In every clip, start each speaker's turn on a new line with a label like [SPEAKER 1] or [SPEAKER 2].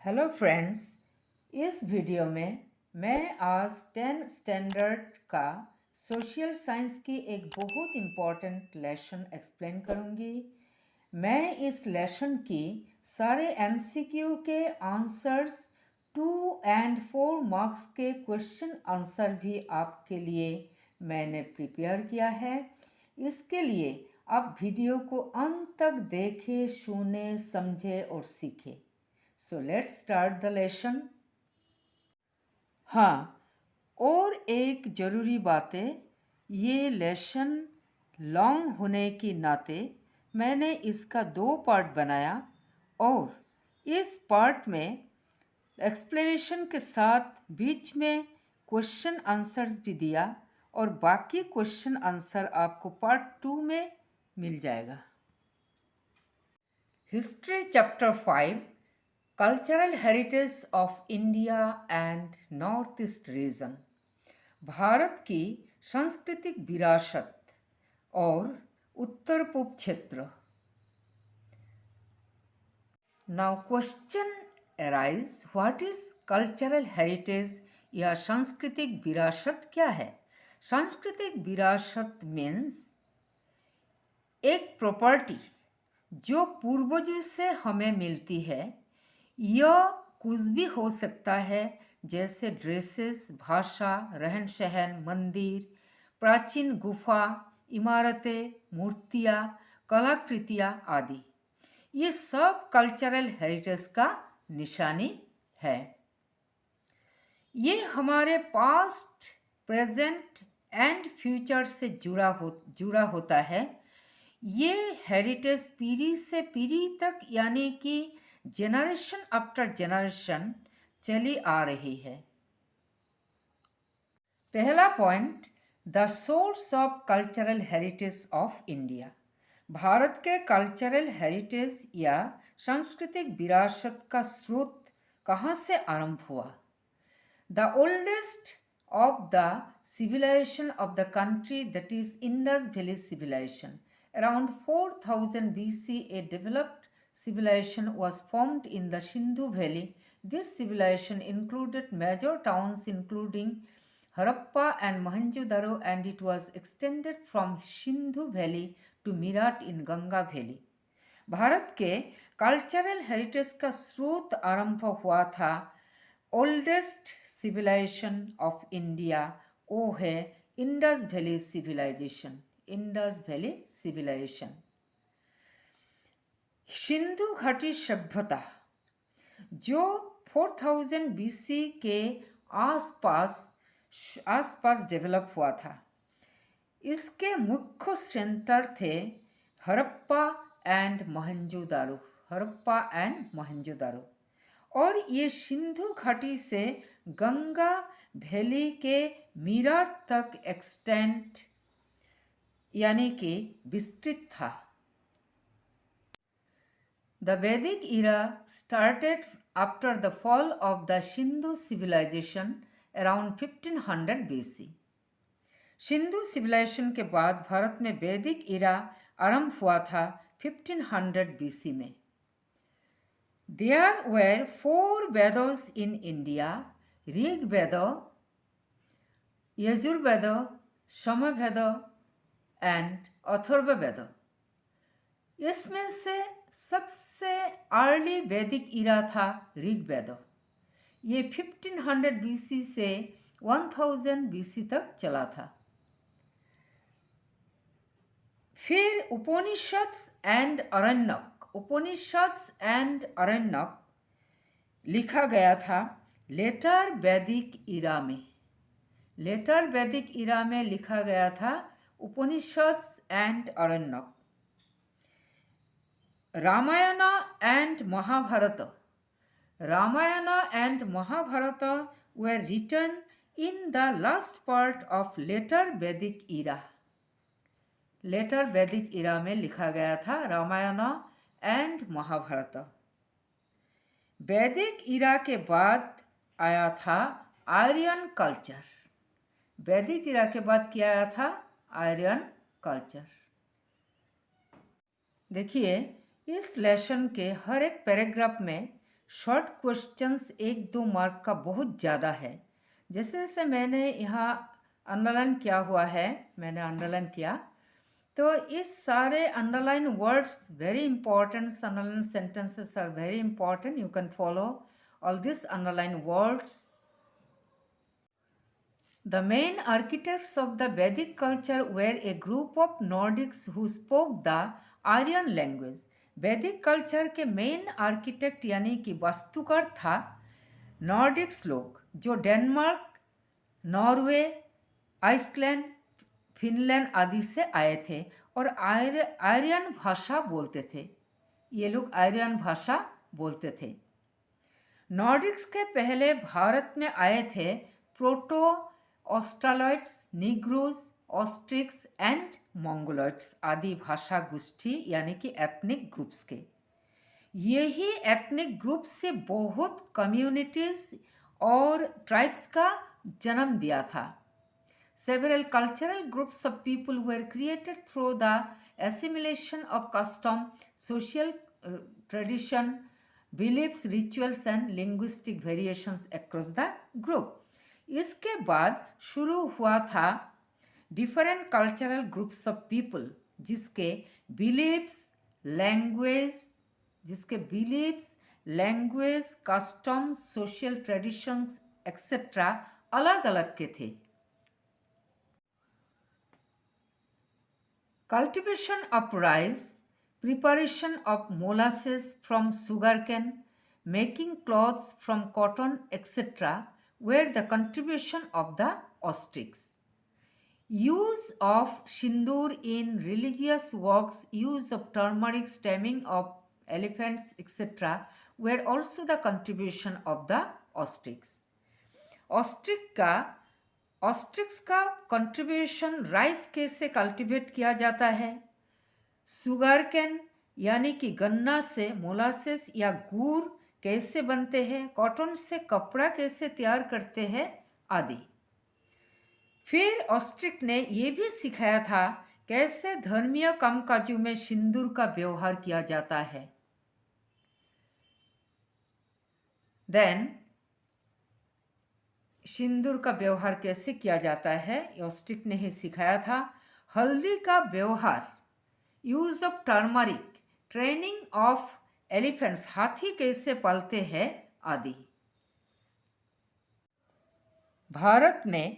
[SPEAKER 1] Hello friends. इस video में मैं आज 10 स्टैंडर्ड का सोशल साइंस की एक बहुत इम्पॉर्टेंट लेसन एक्सप्लेन करूँगी। मैं इस लेसन की सारे एमसीक्यू के आंसर्स 2 और 4 मार्क्स के क्वेश्चन आंसर भी आपके लिए मैंने प्रिपेयर किया है। इसके लिए आप वीडियो को अंत तक देखें, सुने, समझे और सीखें। So let's start the lesson. हाँ, और एक ज़रूरी बात है, ये लेसन लॉन्ग होने के नाते मैंने इसका 2 पार्ट बनाया और इस पार्ट में एक्सप्लेनेशन के साथ बीच में क्वेश्चन आंसर्स भी दिया और बाकी क्वेश्चन आंसर आपको पार्ट 2 में मिल जाएगा। History chapter 5 cultural heritage of India and north east region, Bharat की सांस्कृतिक विरासत और उत्तर पूर्व क्षेत्र। Now question arise, what is cultural heritage या सांस्कृतिक विरासत क्या है? सांस्कृतिक विरासत मीन्स एक प्रॉपर्टी जो पूर्वजों से हमें मिलती है। यह कुछ भी हो सकता है, जैसे ड्रेसेस, भाषा, रहन सहन, मंदिर, प्राचीन गुफा, इमारतें, मूर्तियाँ, कलाकृतियाँ आदि। ये सब कल्चरल हेरिटेज का निशानी है। ये हमारे पास्ट, प्रेजेंट एंड फ्यूचर से जुड़ा होता है। ये हेरिटेज पीढ़ी से पीढ़ी तक यानी कि जनरेशन आफ्टर जनरेशन चली आ रही है। पहला point, the source of cultural heritage of India. Bharat के कल्चरल हेरिटेज या सांस्कृतिक विरासत का स्रोत कहाँ से आरंभ हुआ? The oldest of the civilization of the country, that is Indus Valley civilization. Around 4000 BC, a developed civilization was formed in the Sindhu Valley. This civilization included major towns including Harappa and Mohenjo-daro, and it was extended from Sindhu Valley to Meerut in Ganga Valley. Bharat के cultural heritage का स्रोत आरंभ हुआ था oldest civilisation of India, वो है Indus valley civilization. Indus valley civilization Sindhu घाटी सभ्यता जो 4000 BC के आसपास डेवलप हुआ था। इसके मुख्य सेंटर थे हड़प्पा एंड मोहनजोदारो। हड़प्पा एंड मोहनजोदारो और ये सिंधु घाटी से गंगा वैली के मीरठ तक एक्सटेंड यानी कि विस्तृत था। The Vedic era started after the fall of the Sindhu civilization around 1500 BC। Sindhu civilization के बाद भारत में वैदिक इरा आरंभ हुआ था 1500 BC में। There were 4 Vedas in India: Rig Veda, Yajur Veda, Samaveda and Atharva Veda. इसमें से सबसे अर्ली वैदिक इरा था ऋग वेद। ये 1500 BC से 1000 BC तक चला था। फिर उपनिषद and Aranyak, Upanishad and Aranyak लिखा गया था लेटर वैदिक इरा में। लेटर वैदिक इरा में लिखा गया था Upanishad and Aranyaka. Ramayana and Mahabharata, Ramayana and Mahabharata were written in the last part of later वैदिक इरा। लेटर वैदिक इरा में लिखा गया था रामायण एंड महाभारत। वैदिक इरा के बाद आया था आर्यन कल्चर। वैदिक इरा के बाद क्या आया था? आर्यन कल्चर। देखिए, इस लेसन के हर एक पैराग्राफ में शॉर्ट क्वेश्चंस 1-2 मार्क का बहुत ज़्यादा है। जैसे जैसे मैंने यहाँ अंडरलाइन किया हुआ है, मैंने अंडरलाइन किया, तो इस सारे underline words very important, underline sentences are very important. You can follow all these underlined words. The main architects of the Vedic culture were a group of Nordics who spoke the Aryan language. वैदिक culture के main architect यानी कि वास्तुकार था Nordics लोग, जो Denmark, Norway, Iceland, Finland आदि से आए थे और आर्यन भाषा बोलते थे. ये लोग आर्यन भाषा बोलते थे. नॉर्डिक्स के पहले भारत में आए थे प्रोटो ऑस्ट्रालॉइड्स, नीग्रोज, ऑस्ट्रिक्स एंड मंगोलॉइड्स आदि भाषा गोष्ठी यानी कि एथनिक ग्रुप्स के. यही एथनिक ग्रुप से बहुत कम्युनिटीज और ट्राइब्स का जन्म दिया था. Several cultural groups of people were created through the assimilation of custom, social tradition, beliefs, rituals and linguistic variations across the group. इसके बाद शुरू हुआ था different cultural groups of people जिसके beliefs, language, customs, social traditions etc. अलग अलग के थे. Cultivation of rice, preparation of molasses from sugarcane, making clothes from cotton, etc. were the contribution of the Ostrics. Use of sindoor in religious works, use of turmeric, taming of elephants, etc. were also the contribution of the Ostrics. ऑस्ट्रिक्स का contribution rice कैसे cultivate किया जाता है, sugar cane यानी कि गन्ना से molasses या गुड़ कैसे बनते हैं, कॉटन से कपड़ा कैसे तैयार करते हैं आदि. फिर ऑस्ट्रिक ने ये भी सिखाया था कैसे धर्मीय कामकाजों में सिंदूर का व्यवहार किया जाता है. देन सिंदूर का व्यवहार कैसे किया जाता है ऑस्ट्रिक ने ही सिखाया था. हल्दी का व्यवहार, use of turmeric, training of elephants, हाथी कैसे पालते हैं आदि. भारत में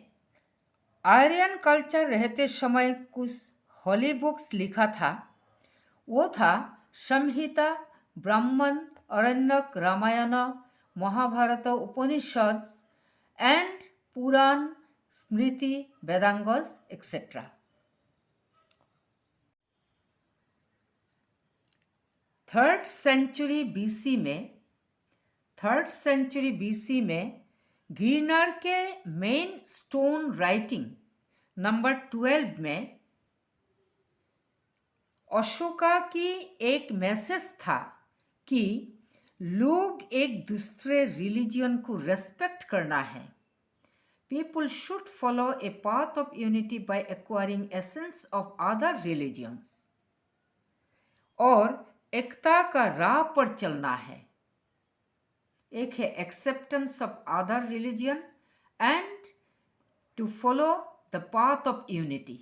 [SPEAKER 1] आर्यन कल्चर रहते समय कुछ होली बुक्स लिखा था. वो था Samhita, Brahmana, Aranyaka, Ramayana, Mahabharata, Upanishad and Puran, Smriti, Vedangas, etc. Third century BC में गिरनार के मेन स्टोन राइटिंग नंबर 12 में अशोका की एक मैसेज था कि लोग एक दूसरे रिलीजियन को रेस्पेक्ट करना है. People should follow a path of unity by acquiring essence of other religions. और एकता का राह पर चलना है. एक है acceptance of other religion and to follow the path of unity.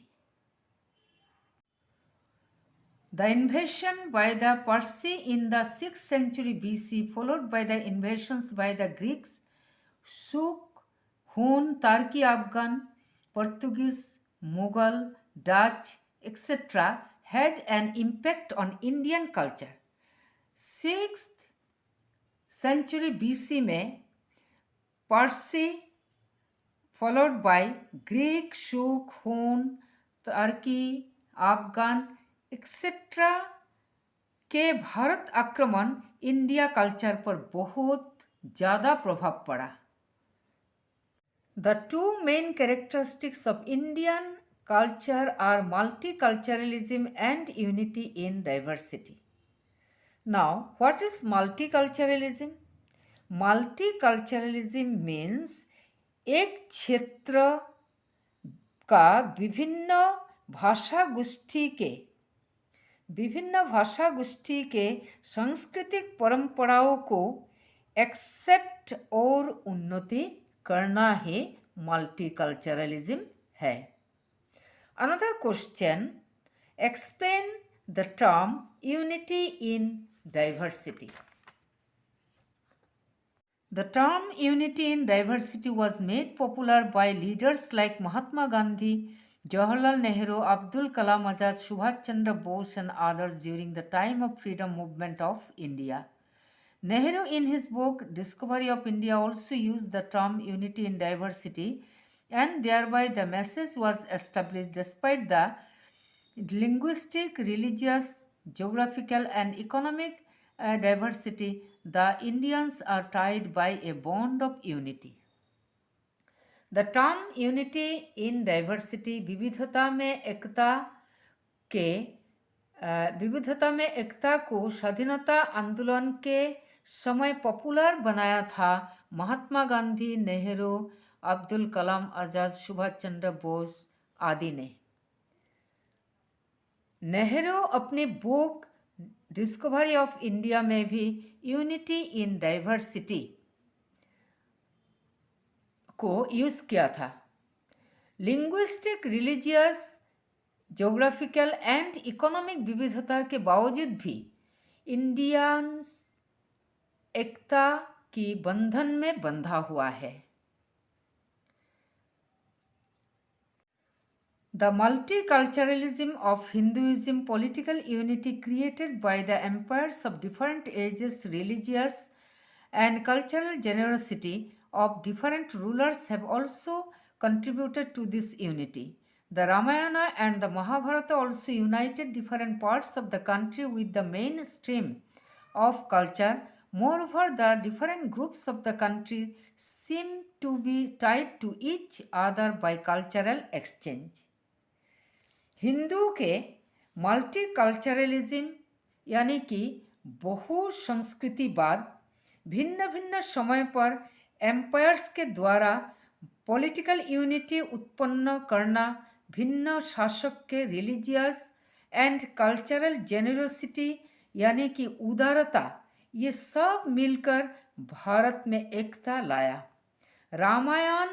[SPEAKER 1] The invasion by the Parsi in the 6th century BC, followed by the invasions by the Greeks, Suk, Hun, Turki, Afghan, Portuguese, Mughal, Dutch, etc., had an impact on Indian culture. 6th century BC में Parsi, followed by Greek, Suk, Hun, Turki, Afghan, etcetera के भारत आक्रमण India culture पर बहुत ज़्यादा प्रभाव पड़ा. The two main characteristics of Indian culture are multiculturalism and unity in diversity. Now what is multiculturalism? Multiculturalism means एक क्षेत्र का विभिन्न भाषा गोष्ठी के सांस्कृतिक परंपराओं को एक्सेप्ट और उन्नति करना ही मल्टीकल्चरलिज्म है। Another question, explain the term unity in diversity. The term unity in diversity was made popular by leaders like Mahatma Gandhi, Jawaharlal Nehru, Abdul Kalam Azad, Subhash Chandra Bose and others during the time of freedom movement of India. Nehru in his book Discovery of India also used the term unity in diversity, and thereby the message was established despite the linguistic, religious, geographical, and economic diversity, the Indians are tied by a bond of unity. The term unity in diversity के विविधता में एकता को स्वाधीनता आंदोलन के समय popular बनाया था महात्मा गांधी, नेहरू, अब्दुल कलाम आज़ाद, सुभाष चंद्र बोस आदि ने। नेहरू अपनी बुक डिस्कवरी ऑफ इंडिया में भी यूनिटी इन डाइवर्सिटी को यूज किया था। Linguistic, religious, geographical and economic विविधता के बावजूद भी इंडियंस एकता की बंधन में बंधा हुआ है। The multiculturalism of Hinduism, political unity created by the empires of different ages, religious and cultural generosity of different rulers have also contributed to this unity. The Ramayana and the Mahabharata also united different parts of the country with the mainstream of culture. Moreover, the different groups of the country seem to be tied to each other by cultural exchange. Hindu के multiculturalism यानी कि बहुसंस्कृतिवाद भिन्न भिन्न समय पर empires के द्वारा political unity उत्पन्न करना, भिन्न शासक के रिलीजियस एंड कल्चरल जेनरोसिटी यानी कि उदारता, ये सब मिलकर भारत में एकता लाया। Ramayana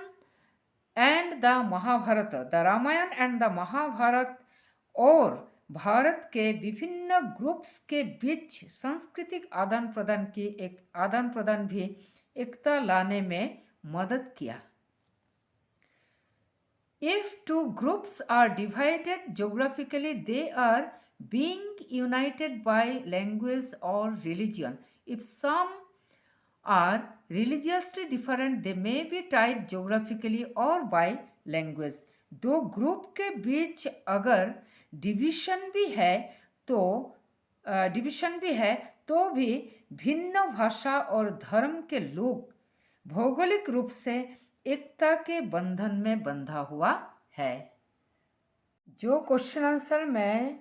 [SPEAKER 1] and the Mahabharata, the Ramayana and the Mahabharata और भारत के विभिन्न ग्रुप्स के बीच सांस्कृतिक आदान प्रदान भी एकता लाने में मदद किया। If two groups are divided geographically, they are being united by language or religion. If some are religiously different, they may be tied geographically or by language. दो ग्रुप के बीच अगर डिवीजन भी है तो भी भिन्न भाषा और धर्म के लोग भौगोलिक रूप से एकता के बंधन में बंधा हुआ है। जो क्वेश्चन आंसर मैं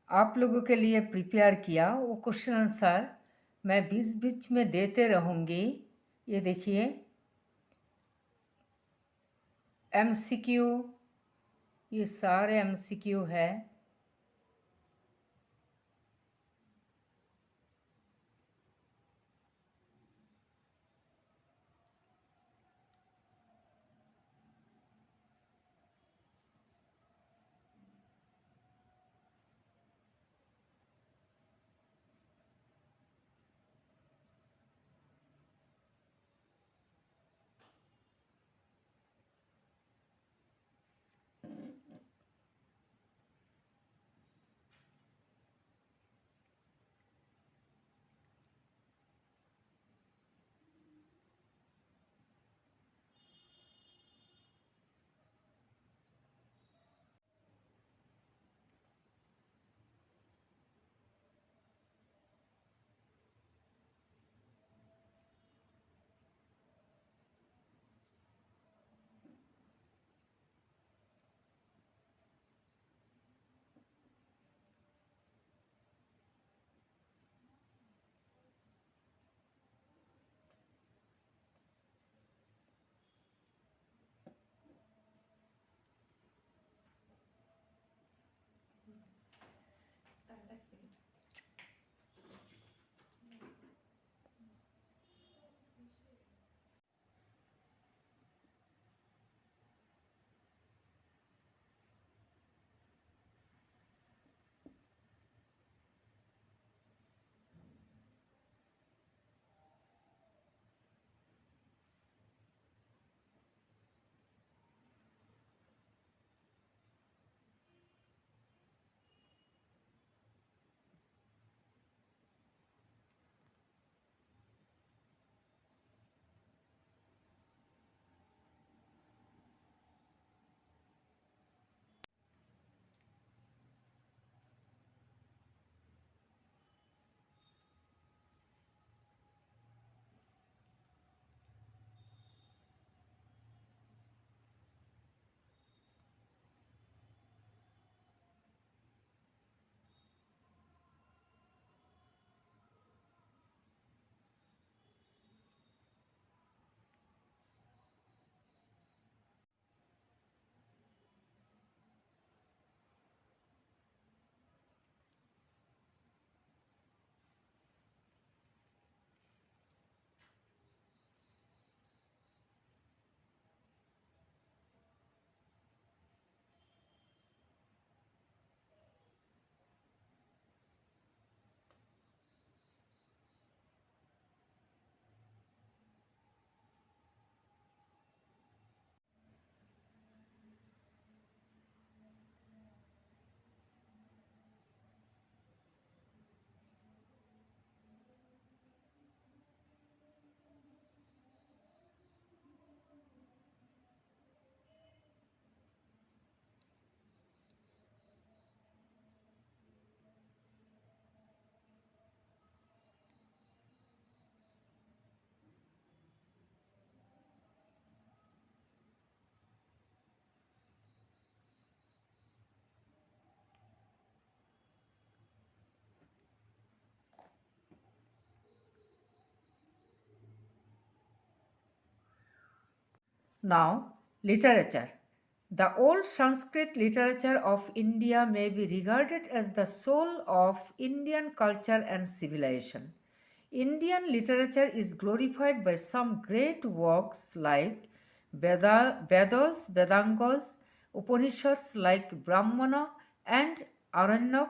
[SPEAKER 1] आप लोगों के लिए प्रिपेयर किया, वो क्वेश्चन आंसर मैं बीच बीच में देते रहूँगी। ये देखिए एमसीक्यू, ये सारे एमसीक्यू है। Now, literature. The old Sanskrit literature of India may be regarded as the soul of Indian culture and civilization. Indian literature is glorified by some great works like Vedas, Vedangas, Upanishads like Brahmana and Aranyak,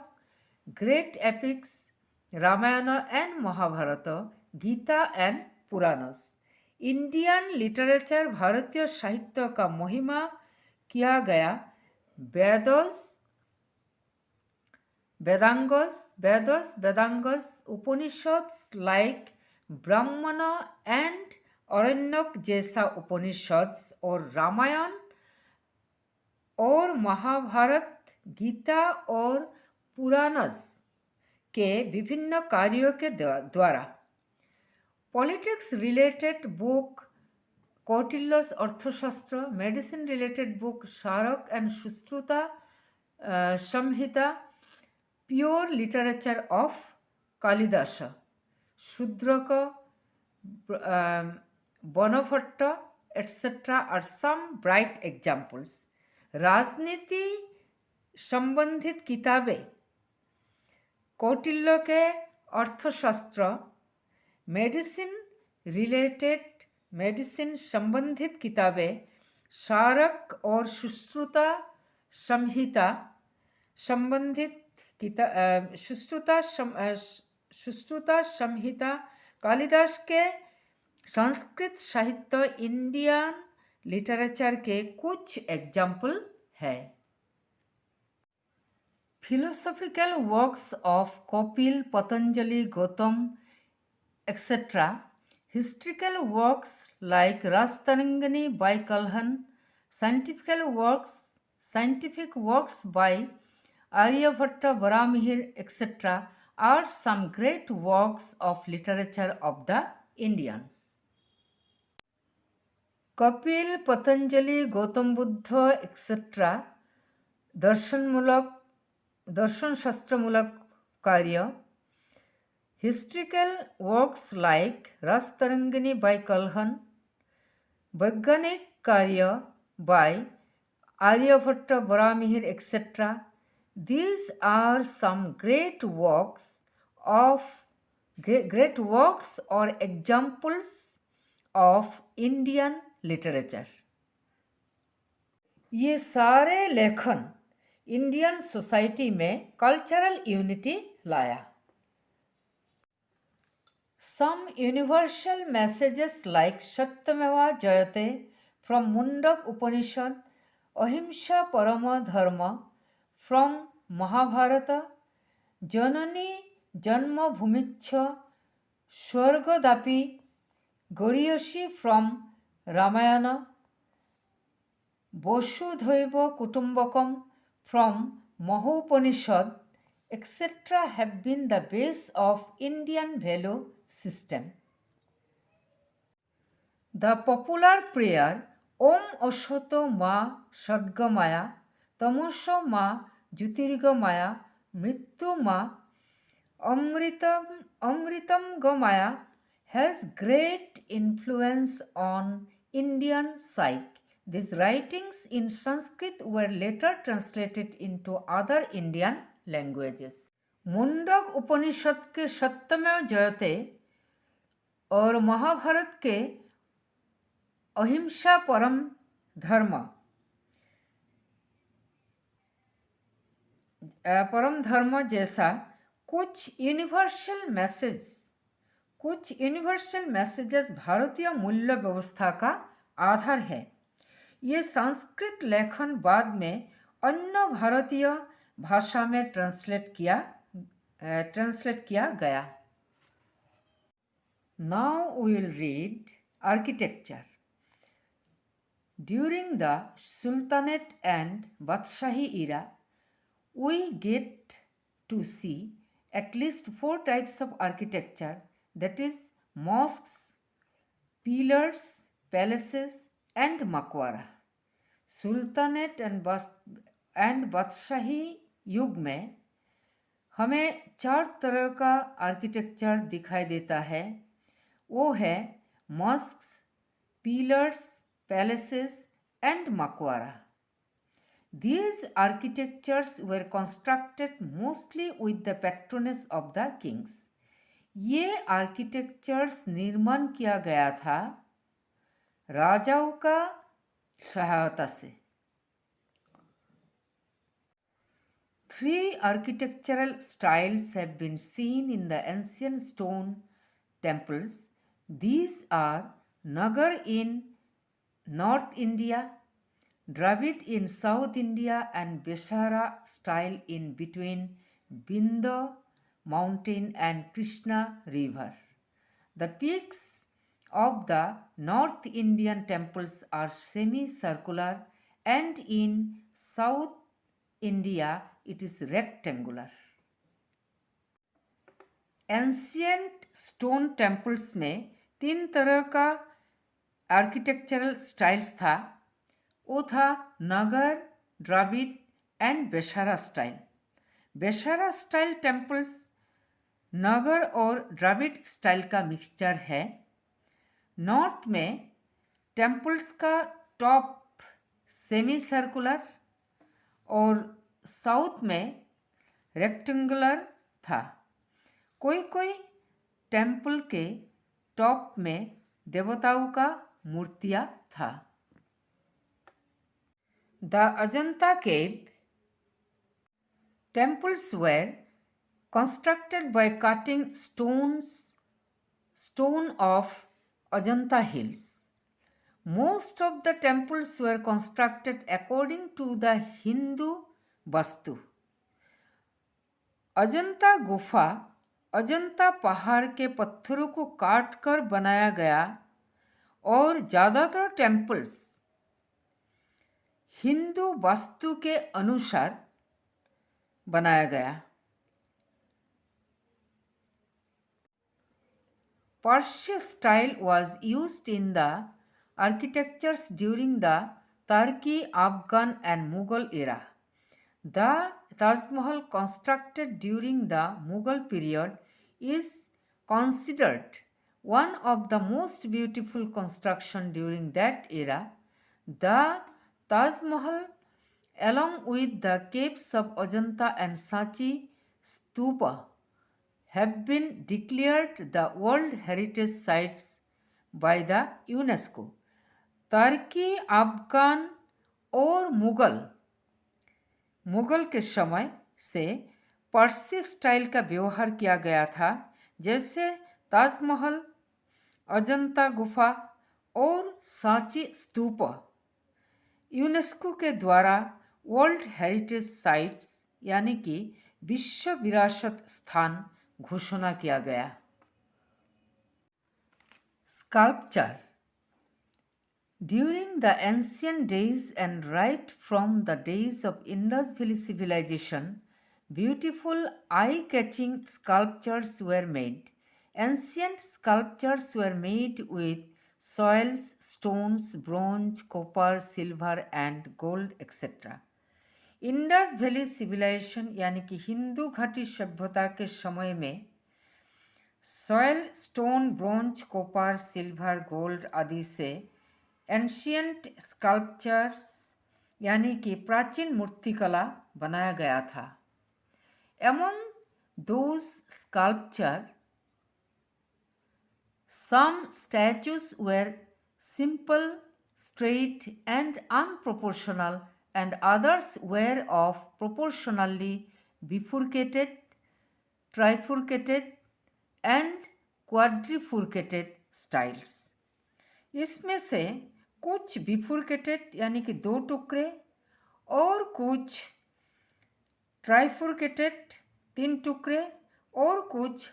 [SPEAKER 1] great epics Ramayana and Mahabharata, Gita and Puranas. Indian literature भारतीय साहित्य का महिमा किया गया वेदांगस Upanishads like ब्राह्मण and Aranyak जैसा उपनिषद्स और रामायण और महाभारत, गीता और पुराणस के विभिन्न कार्यों के द्वारा politics related book Kautilya's Arthashastra, medicine related book Charaka and Sushruta Samhita, pure literature of Kalidas, Shudraka, Banabhatta etc. are some bright examples. राजनीति संबंधित किताबें कौटिल्य के अर्थशास्त्र, मेडिसिन संबंधित किताबें शारक और सुश्रुता संहिता सुश्रुता संहिता कालिदास के संस्कृत साहित्य इंडियन लिटरेचर के कुछ एग्जाम्पल है. Philosophical works of Kapil, Patanjali, Gautam, etc. Historical works like Rastarangani by Kalhan, scientific works by Aryabhatta, Varamihir, etc. are some great works of literature of the Indians. Kapil, Patanjali, Gautam Buddha, etc. दर्शन शास्त्रमूलक कार्य, historical works like Rajatarangini by Kalhana, वैज्ञानिक कार्य by Aryabhatta, Varahamihira etc. These are some great works or examples of Indian literature. ये सारे लेखन Indian society में cultural unity लाया. Some universal messages like Satyameva Jayate from Mundak Upanishad, Ahimsa Parama Dharma from Mahabharata, Janani Janma Bhumicha Swargadapi Goriyoshi from Ramayana, Vasudhaiva Kutumbakam from Mahopanishad, etc. have been the base of Indian value system. The popular prayer Om Ashoto Ma Sadgamaya, Tamoso Ma Jyotirgamaya, Mrityu Ma Amritam Gamaya has great influence on Indian psyche. These writings in Sanskrit were later translated into other Indian languages. Mundaka Upanishad के सत्यमेव जयते और महाभारत के अहिंसा परम धर्म जैसा कुछ universal messages भारतीय मूल्य व्यवस्था का आधार है. ये संस्कृत लेखन बाद में अन्य भारतीय भाषा में ट्रांसलेट किया गया. Now we will read architecture. During the Sultanate and Badshahi era, we get to see at least 4 types of architecture, that is mosques, pillars, palaces and मकबरा. सुल्तानेट एंड बादशाही युग में हमें 4 तरह का आर्किटेक्चर दिखाई देता है. वो है mosques, pillars, palaces, and maqbara. These architectures were constructed mostly with the patronage of the kings. ये आर्किटेक्चर्स निर्माण किया गया था राजाओं का सहायता से. Three architectural styles have been seen in the ancient stone temples. These are Nagar in North India, Dravid in South India, and Beshara style in between Vindhya mountain and Krishna river. The peaks of the North Indian temples are semicircular, and in South India it is rectangular. Ancient stone temples में 3 तरह का architectural styles था. वो था Nagara, Dravida and Vesara style. Vesara style temples Nagara और Dravida style का mixture है. North में टेम्पल्स का टॉप सेमी सर्कुलर और साउथ में रेक्टेंगुलर था. कोई कोई टेम्पल के टॉप में देवताओं का मूर्तियाँ था. The Ajanta cave temples were constructed by cutting stone of Ajanta hills. Most of the temples were constructed according to the Hindu Vastu. Ajanta गुफा अजंता पहाड़ के पत्थरों को काट कर बनाया गया और ज़्यादातर टेम्पल्स हिंदू वास्तु के अनुसार बनाया गया. Persian style was used in the architectures during the Turki, Afghan and Mughal era. The Taj Mahal constructed during the Mughal period is considered one of the most beautiful constructions during that era. The Taj Mahal, along with the caves of Ajanta and Sanchi Stupa, have been declared the World Heritage Sites by the UNESCO. तुर्की, अफगान और मुगल के समय से पर्सी style का व्यवहार किया गया था, जैसे ताजमहल, अजंता गुफा और सांची स्तूप यूनेस्को के द्वारा वर्ल्ड हेरिटेज साइट्स यानी कि विश्व विरासत स्थान घोषणा किया गया. Sculpture. During the ancient days and right from the days of Indus Valley civilization, beautiful eye-catching sculptures were made. Ancient sculptures were made with soils, stones, bronze, copper, silver and gold etc. Indus valley civilization यानी कि हिंदू घाटी सभ्यता के समय में soil, stone, bronze, copper, silver, gold आदि से ancient sculptures यानी कि प्राचीन मूर्तिकला बनाया गया था. Among those sculptures, some statues were simple, straight and unproportional, and others were of proportionally bifurcated, trifurcated and quadrifurcated styles. इसमें से कुछ बिफुरकेटेड यानी कि 2 टुकड़े और कुछ ट्राइफुरकेटेड 3 टुकड़े और कुछ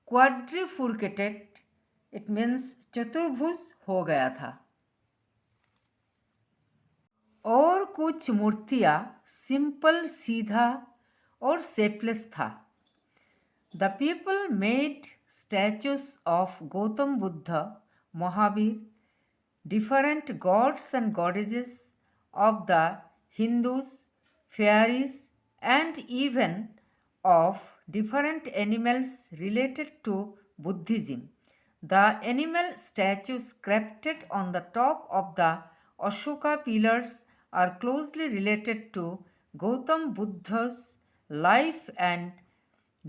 [SPEAKER 1] क्वाड्रिफुरकेटेड इट मीन्स चतुर्भुज हो गया था. और कुछ मूर्तियाँ सिंपल, सीधा और शेपलेस था. The people made statues of Gautam Buddha, Mahavir, different gods and goddesses of the Hindus, fairies, and even of different animals related to Buddhism. The animal statues sculpted on the top of the Ashoka pillars are closely related to Gautam Buddha's life, and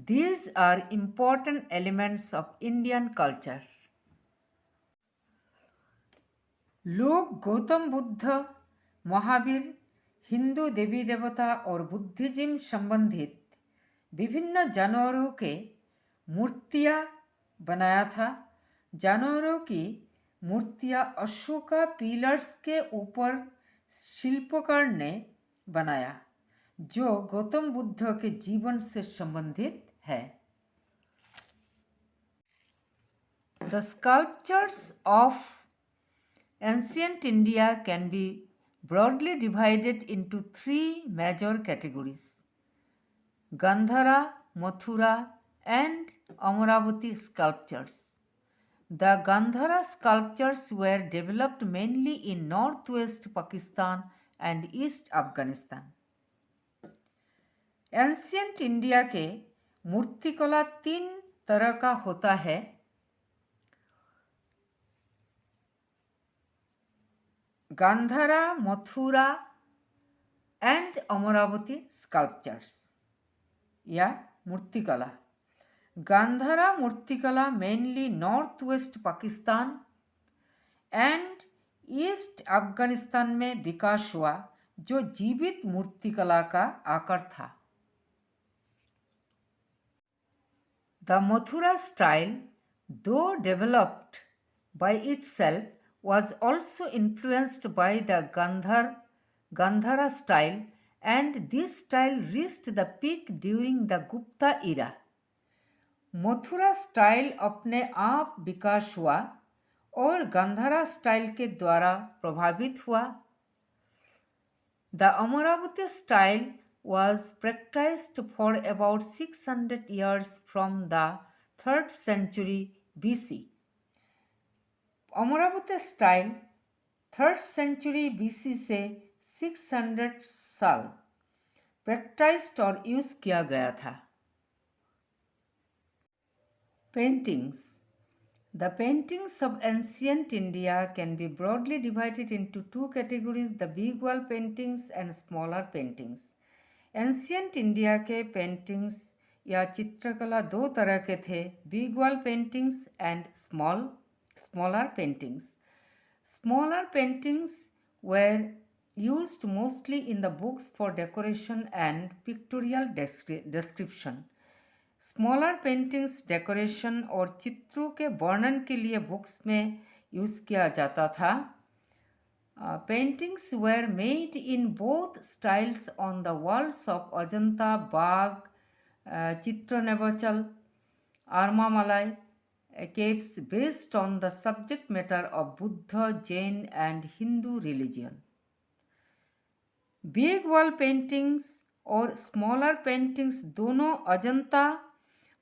[SPEAKER 1] these are important elements of Indian culture. लोग गौतम बुद्ध, महावीर, हिंदू देवी देवता और Buddhism संबंधित विभिन्न जानवरों के मूर्तियाँ बनाया था। जानवरों की मूर्तियाँ अशोका पिलर्स के ऊपर शिल्पकार ने बनाया, जो गौतम बुद्ध के जीवन से संबंधित है। The sculptures of ancient India can be broadly divided into three major categories: Gandhara, Mathura, and Amaravati sculptures. The Gandhara sculptures were developed mainly in northwest Pakistan and east Afghanistan. Ancient India के मूर्तिकला तीन तरह का होता है: Gandhara, Mathura and Amravati sculptures या मूर्तिकला। गांधारा मूर्तिकला mainly north west Pakistan and east Afghanistan में विकास हुआ, जो जीवित मूर्तिकला का आकार था। The Mathura style, though developed by itself, was also influenced by the Gandhara style, and this style reached the peak during the Gupta era. Mathura style अपने आप विकास हुआ और गांधारा स्टाइल के द्वारा प्रभावित हुआ। The Amaravati style was practiced for about 600 years from the 3rd century BC. Amravati style 3rd century BC से 600 साल प्रैक्टाइज्ड और यूज किया गया था। Paintings. The paintings of ancient India can be broadly divided into two categories: the big wall paintings and smaller paintings. Ancient India के paintings या चित्रकला दो तरह के थे: big wall paintings and smaller paintings. Smaller paintings were used mostly in the books for decoration and pictorial description. Smaller paintings decoration और चित्रों के वर्णन के लिए बुक्स में यूज़ किया जाता था। Paintings were made in both styles on the walls of Ajanta, Bagh, Sittanavasal, Armamalai caves based on the subject matter of Buddha, Jain and Hindu religion. Big wall paintings और स्मॉलर पेंटिंग्स दोनों अजंता,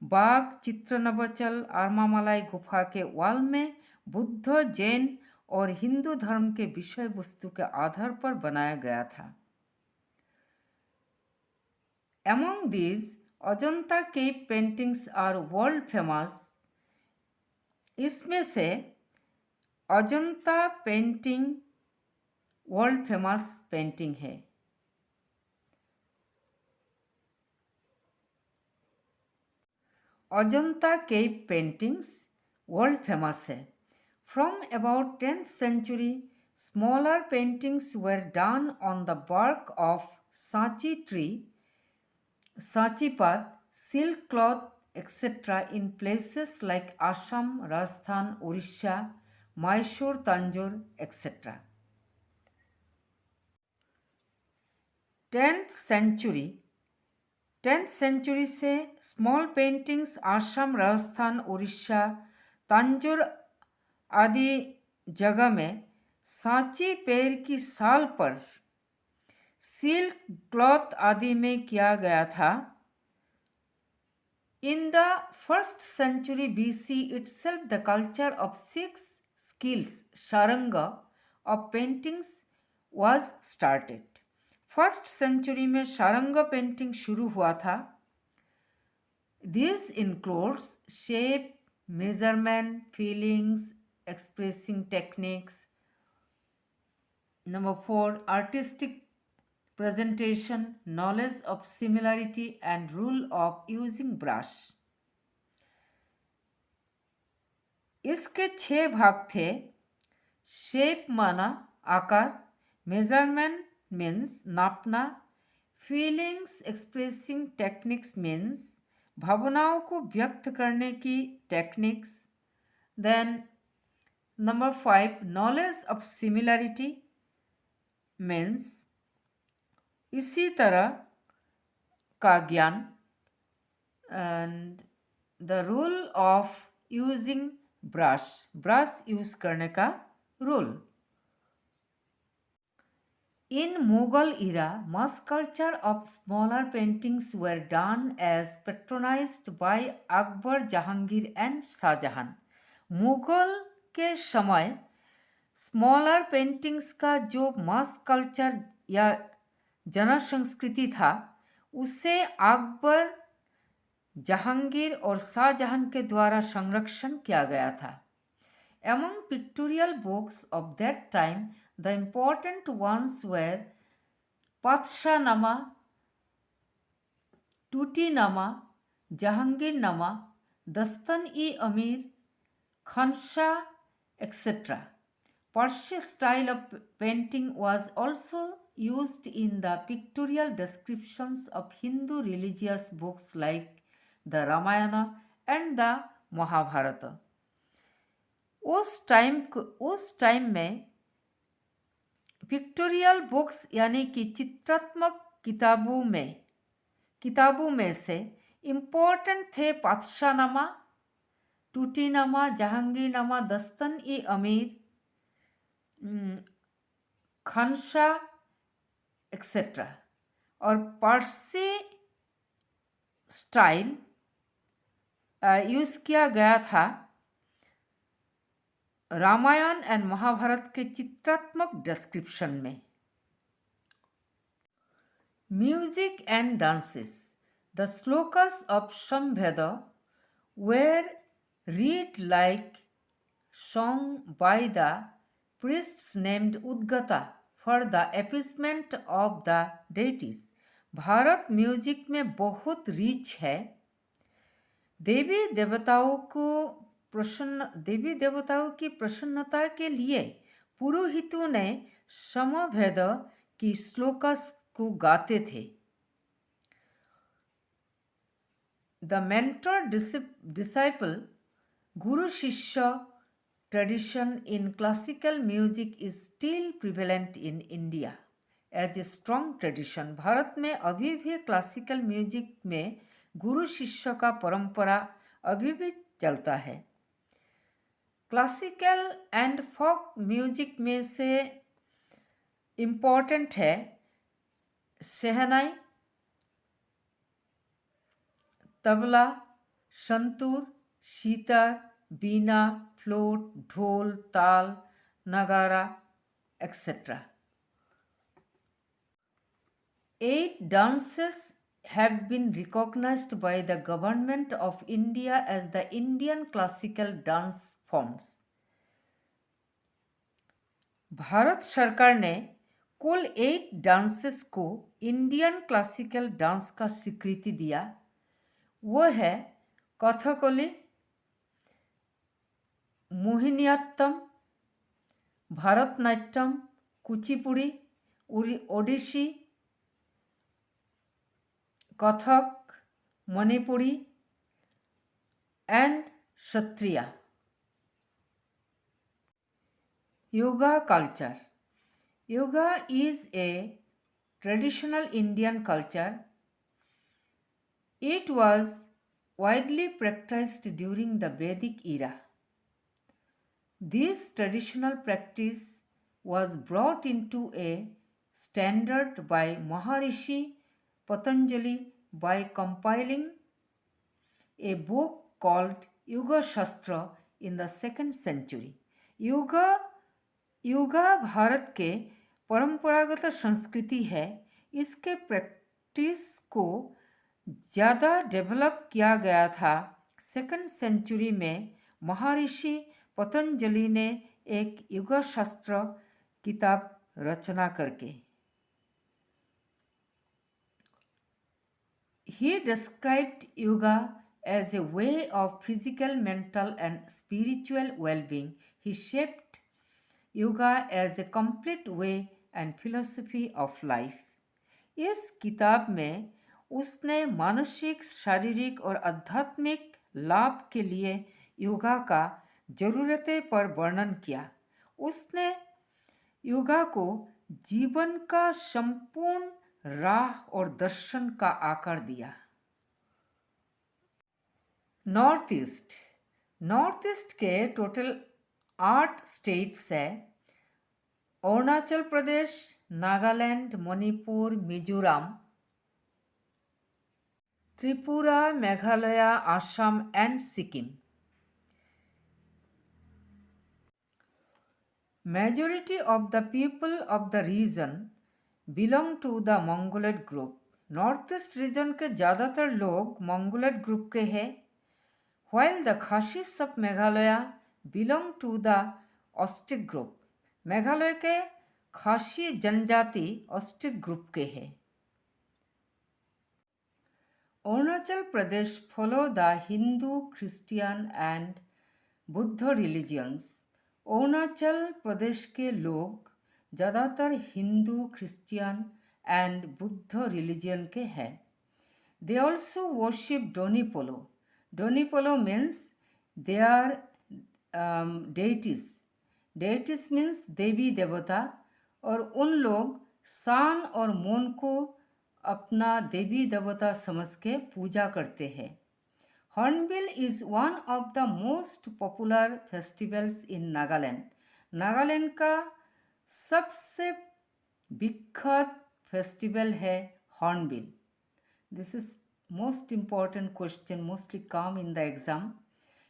[SPEAKER 1] बाग, चित्रनवचल, आरमामलाई गुफा के वॉल में बुद्ध, जैन और हिंदू धर्म के विषय वस्तु के आधार पर बनाया गया था। Among these, Ajanta cave paintings are world famous. इसमें से Ajanta painting world famous painting है। Ajanta cave paintings world famous है। From about 10th century, smaller paintings were done on the bark of Sachi tree, Sachipat, silk cloth, etc. in places like Assam, Rajasthan, Orissa, Mysore, Tanjore, etc. 10th century से small paintings Assam, Rajasthan, Orissa, Tanjore आदि जगह में सांची पेड़ की साल पर silk cloth आदि में किया गया था। In the 1st century BC itself, the culture of 6 skills, Sharanga, of paintings was started. 1st century में शारंग पेंटिंग शुरू हुआ था। This includes shape, measurement, feelings, expressing techniques. Number 4, artistic presentation, knowledge of similarity and rule of using brush. इसके 6 भाग थे. Shape माना आकार, measurement means नापना, फीलिंग्स एक्सप्रेसिंग टेक्निक्स मीन्स भावनाओं को व्यक्त करने की techniques. Then number 5, knowledge of similarity means इसी तरह का ज्ञान. And the rule of using brush use करने का rule. In Mughal era, mass culture of smaller paintings were done as patronized by Akbar, Jahangir and Shahjahan. Mughal के समय smaller paintings का जो मास कल्चर या जनसंस्कृति था उसे अकबर, जहांगीर और शाहजहां के द्वारा संरक्षण किया गया था. Among pictorial books of that time, the important ones were Padshahnama, Tutinama, Jahangirnama, Dastan-e-Amir, Khanshah, etc. Persian style of painting was also used in the pictorial descriptions of Hindu religious books like the Ramayana and the Mahabharata. उस time में pictorial books यानी कि चित्रात्मक किताबों में से important थे पातशाहनामा, टूटीनामा, Jahangirnama, दस्तन-ए-अमीर, खानशाह etcetera. और पारसी स्टाइल यूज किया गया था रामायण एंड महाभारत के चित्रात्मक डिस्क्रिप्शन में. Music and dances. The shlokas of Samaveda were read like song by the priests named Udgata for the appeasement of the deities. Bharat music में बहुत रिच है. देवी देवताओं की प्रसन्नता के लिए पुरोहितों ने समवेद की श्लोकास को गाते थे. द मेंटर डिसाइपल गुरु शिष्य tradition in classical music is still prevalent in India as a strong tradition. Bharat में अभी भी क्लासिकल म्यूजिक में गुरु शिष्य का परंपरा अभी भी चलता है. क्लासिकल एंड फोक म्यूजिक में से इम्पोर्टेंट है शहनाई, तबला, संतूर, सितार, बीना, फ्लूट, ढोल, ताल, नगारा etcetera. 8 dances have been recognized by the government of India as the Indian classical dance forms. Bharat सरकार ने कुल 8 डांसेस को इंडियन क्लासिकल डांस का स्वीकृति दिया. वो है Kathakali, Mohiniyattam, Bharatanatyam, Kuchipudi, Odissi, Kathak, Manipuri and Kshatriya. Yoga culture. Yoga is a traditional Indian culture. It was widely practiced during the Vedic era. This traditional practice was brought into a standard by Maharishi Patanjali by compiling a book called Yoga Shastra in the 2nd century. Yoga Bharat के परंपरागत संस्कृति है. इसके practice को ज़्यादा develop किया गया था 2nd सेंचुरी में महर्षि पतंजलि ने एक योग शास्त्र किताब रचना करके He described yoga as a way of physical, mental, and spiritual well-being. He shaped yoga as a complete way and philosophy of life. इस किताब में उसने मानसिक, शारीरिक और आध्यात्मिक लाभ के लिए योगा का जरूरतें पर वर्णन किया। उसने योगा को जीवन का संपूर्ण राह और दर्शन का आकार दिया। नॉर्थ ईस्ट के टोटल 8 स्टेट्स है। Arunachal Pradesh, Nagaland, Manipur, Mizoram, Tripura, Meghalaya, Assam and Sikkim. Majority of the people of the region belong to the Mongoloid group. North east region के ज़्यादातर लोग मंगोलोइड ग्रुप के हैं, while the Khachis of Meghalaya belong to the Austic group. Meghalaya के खासी जनजाति ऑस्टिक ग्रुप के हैं। Arunachal Pradesh follow the Hindu, Christian and Buddh religions. Arunachal Pradesh के लोग ज़्यादातर Hindu, Christian and Buddh religion के हैं। They also worship Donyipolo. Donyipolo means they are deities. Deities means देवी देवता, और उन लोग सन और मून को अपना देवी देवता समझ के पूजा करते हैं। Hornbill is one of the most popular festivals in Nagaland. Nagaland का सबसे विख्यात फेस्टिवल है hornbill. This is most important question, mostly come in the exam.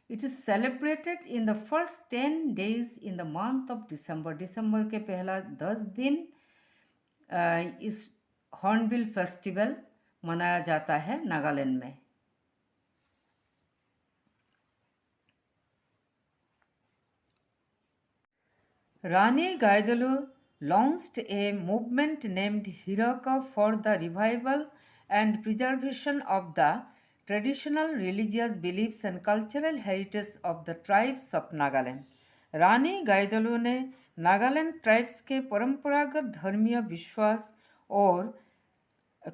[SPEAKER 1] It is celebrated in the first 10 days in the month of December. दिसंबर के पहला 10 दिन इस hornbill festival मनाया जाता है नागालैंड में। Rani Gaidelu launched a movement named Hiraka for the revival and preservation of the traditional religious beliefs and cultural heritage of the tribes of Nagaland. रानी गाइदलू ने नागालैंड ट्राइब्स के परंपरागत धर्मीय विश्वास और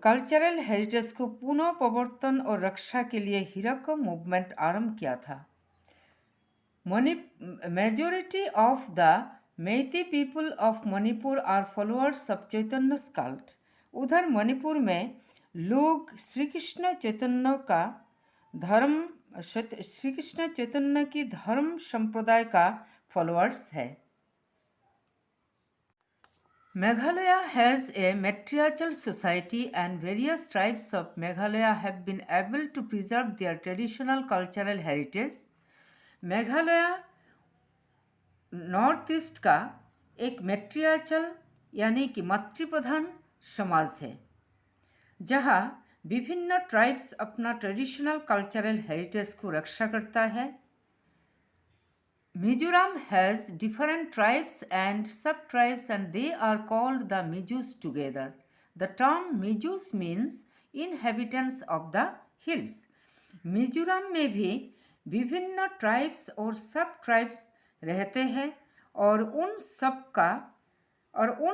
[SPEAKER 1] कल्चरल हेरिटेज को पुनः प्रवर्तन और रक्षा के लिए हिरका मूवमेंट आरंभ किया था। Majority of the Meitei people of Manipur are followers of Chaitanya cult. उधर मणिपुर में लोग श्री कृष्ण चैतन्य की धर्म संप्रदाय का फॉलोअर्स है। Meghalaya has a matriarchal society and various tribes of Meghalaya have been able to preserve their traditional cultural heritage. Meghalaya north east का एक मैट्रियार्चल यानी कि मातृप्रधान समाज है, जहाँ विभिन्न ट्राइब्स अपना ट्रेडिशनल कल्चरल हेरिटेज को रक्षा करता है। Mizoram has different tribes and sub tribes and they are called the Mizos together. The term Mizos means inhabitants of the hills. Mizoram में भी विभिन्न ट्राइब्स और सब ट्राइब्स रहते हैं और उन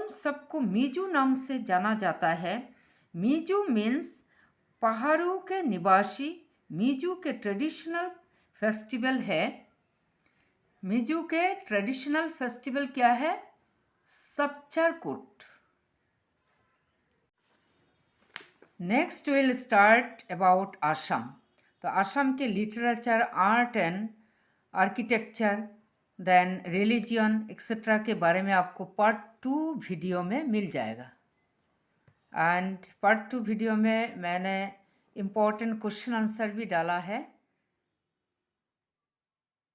[SPEAKER 1] सब को मिजू नाम से जाना जाता है। मिजू मीन्स पहाड़ों के निवासी। मिजू के ट्रेडिशनल फेस्टिवल है। मिजू के ट्रेडिशनल फेस्टिवल क्या है? Chapcharkut. Next will start about Assam. तो असम के literature, art and architecture, then religion etcetera के बारे में आपको पार्ट 2 वीडियो में मिल जाएगा। एंड पार्ट 2 वीडियो में मैंने इम्पोर्टेंट क्वेश्चन आंसर भी डाला है।